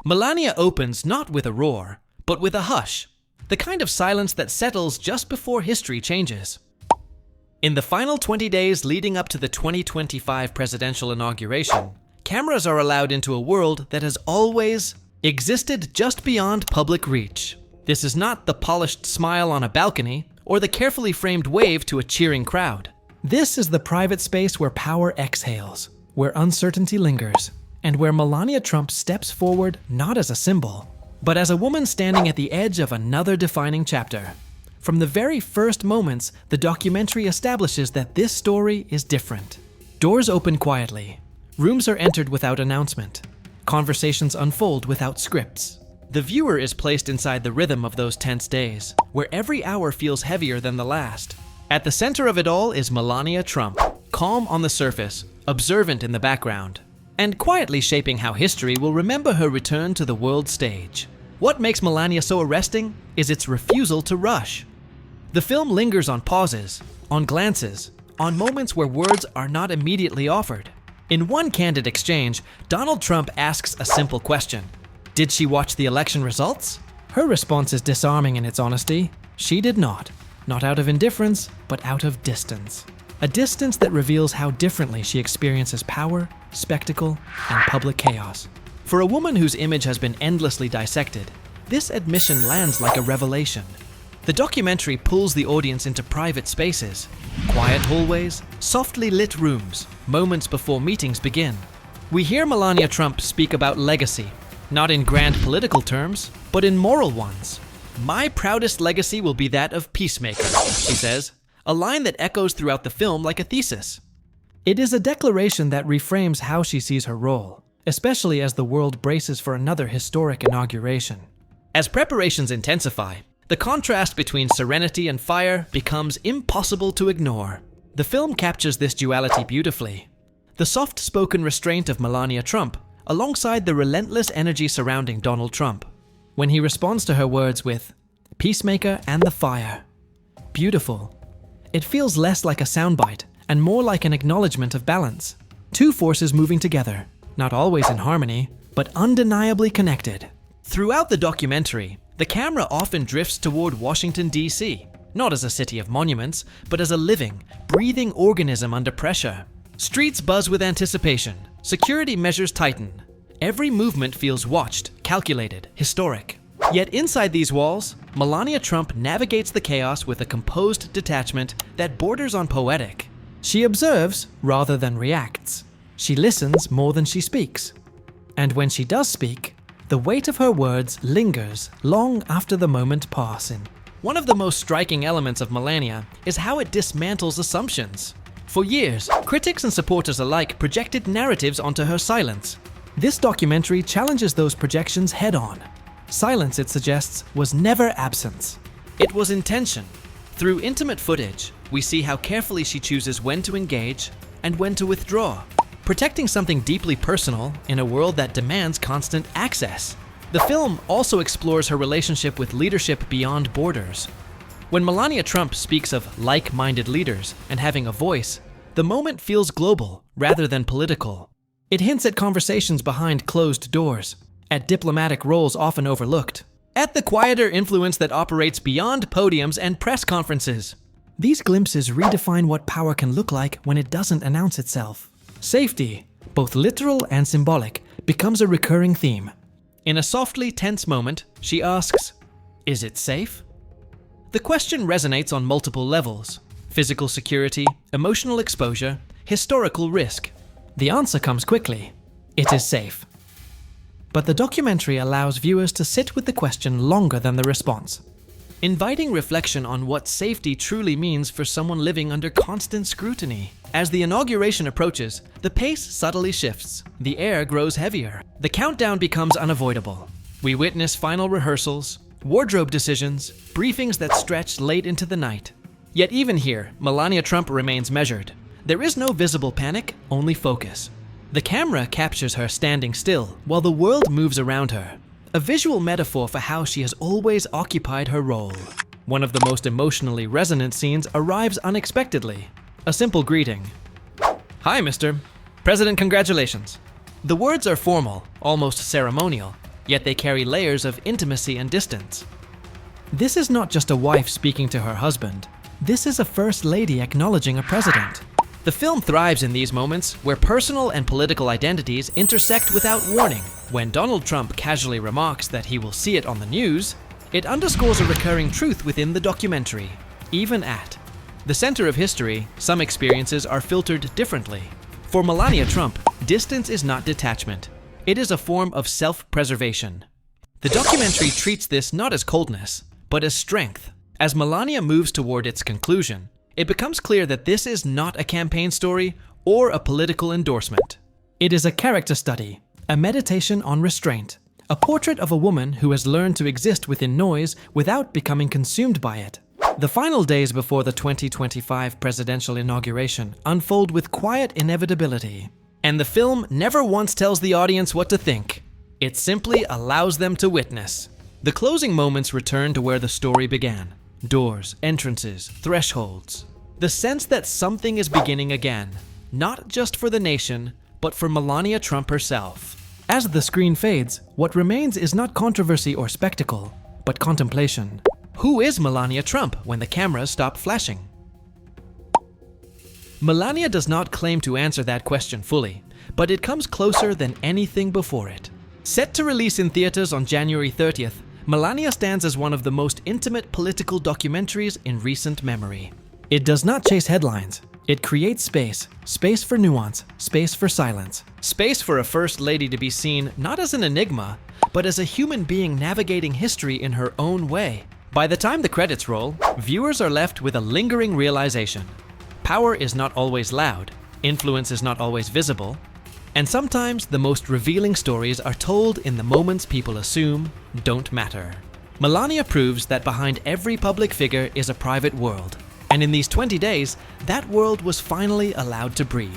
Melania opens not with a roar, but with a hush, the kind of silence that settles just before history changes. In the final 20 days leading up to the 2025 presidential inauguration, cameras are allowed into a world that has always existed just beyond public reach. This is not the polished smile on a balcony or the carefully framed wave to a cheering crowd. This is the private space where power exhales, where uncertainty lingers, and where Melania Trump steps forward not as a symbol, but as a woman standing at the edge of another defining chapter. From the very first moments, the documentary establishes that this story is different. Doors open quietly. Rooms are entered without announcement. Conversations unfold without scripts. The viewer is placed inside the rhythm of those tense days, where every hour feels heavier than the last. At the center of it all is Melania Trump, calm on the surface, observant in the background, and quietly shaping how history will remember her return to the world stage. What makes Melania so arresting is its refusal to rush. The film lingers on pauses, on glances, on moments where words are not immediately offered. In one candid exchange, Donald Trump asks a simple question. Did she watch the election results? Her response is disarming in its honesty. She did not. Not out of indifference, but out of distance. A distance that reveals how differently she experiences power, spectacle, and public chaos. For a woman whose image has been endlessly dissected, this admission lands like a revelation. The documentary pulls the audience into private spaces, quiet hallways, softly lit rooms, moments before meetings begin. We hear Melania Trump speak about legacy, not in grand political terms, but in moral ones. "My proudest legacy will be that of peacemaker," she says, a line that echoes throughout the film like a thesis. It is a declaration that reframes how she sees her role, especially as the world braces for another historic inauguration. As preparations intensify, the contrast between serenity and fire becomes impossible to ignore. The film captures this duality beautifully. The soft-spoken restraint of Melania Trump, alongside the relentless energy surrounding Donald Trump, when he responds to her words with, "Peacemaker and the fire." Beautiful. It feels less like a soundbite and more like an acknowledgement of balance. Two forces moving together, not always in harmony, but undeniably connected. Throughout the documentary, the camera often drifts toward Washington, D.C., not as a city of monuments, but as a living, breathing organism under pressure. Streets buzz with anticipation, security measures tighten. Every movement feels watched, calculated, historic. Yet inside these walls, Melania Trump navigates the chaos with a composed detachment that borders on poetic. She observes rather than reacts. She listens more than she speaks. And when she does speak, the weight of her words lingers long after the moment passes. One of the most striking elements of Melania is how it dismantles assumptions. For years, critics and supporters alike projected narratives onto her silence. This documentary challenges those projections head-on. Silence, it suggests, was never absence. It was intention. Through intimate footage, we see how carefully she chooses when to engage and when to withdraw, protecting something deeply personal in a world that demands constant access. The film also explores her relationship with leadership beyond borders. When Melania Trump speaks of like-minded leaders and having a voice, the moment feels global rather than political. It hints at conversations behind closed doors, at diplomatic roles often overlooked, at the quieter influence that operates beyond podiums and press conferences. These glimpses redefine what power can look like when it doesn't announce itself. Safety, both literal and symbolic, becomes a recurring theme. In a softly tense moment, she asks, "Is it safe?" The question resonates on multiple levels: physical security, emotional exposure, historical risk. The answer comes quickly: it is safe. But the documentary allows viewers to sit with the question longer than the response, inviting reflection on what safety truly means for someone living under constant scrutiny. As the inauguration approaches, the pace subtly shifts. The air grows heavier. The countdown becomes unavoidable. We witness final rehearsals, wardrobe decisions, briefings that stretch late into the night. Yet even here, Melania Trump remains measured. There is no visible panic, only focus. The camera captures her standing still while the world moves around her, a visual metaphor for how she has always occupied her role. One of the most emotionally resonant scenes arrives unexpectedly. A simple greeting. "Hi, Mr. President, congratulations." The words are formal, almost ceremonial, yet they carry layers of intimacy and distance. This is not just a wife speaking to her husband. This is a first lady acknowledging a president. The film thrives in these moments where personal and political identities intersect without warning. When Donald Trump casually remarks that he will see it on the news, it underscores a recurring truth within the documentary. Even at the center of history, some experiences are filtered differently. For Melania Trump, distance is not detachment. It is a form of self-preservation. The documentary treats this not as coldness, but as strength. As Melania moves toward its conclusion, it becomes clear that this is not a campaign story or a political endorsement. It is a character study, a meditation on restraint, a portrait of a woman who has learned to exist within noise without becoming consumed by it. The final days before the 2025 presidential inauguration unfold with quiet inevitability, and the film never once tells the audience what to think. It simply allows them to witness. The closing moments return to where the story began. Doors, entrances, thresholds. The sense that something is beginning again, not just for the nation, but for Melania Trump herself. As the screen fades, what remains is not controversy or spectacle, but contemplation. Who is Melania Trump when the cameras stop flashing? Melania does not claim to answer that question fully, but it comes closer than anything before it. Set to release in theaters on January 30th, Melania stands as one of the most intimate political documentaries in recent memory. It does not chase headlines. It creates space for nuance, space for silence, space for a first lady to be seen not as an enigma, but as a human being navigating history in her own way. By the time the credits roll, viewers are left with a lingering realization. Power is not always loud, influence is not always visible, and sometimes the most revealing stories are told in the moments people assume don't matter. Melania proves that behind every public figure is a private world, and in these 20 days, that world was finally allowed to breathe.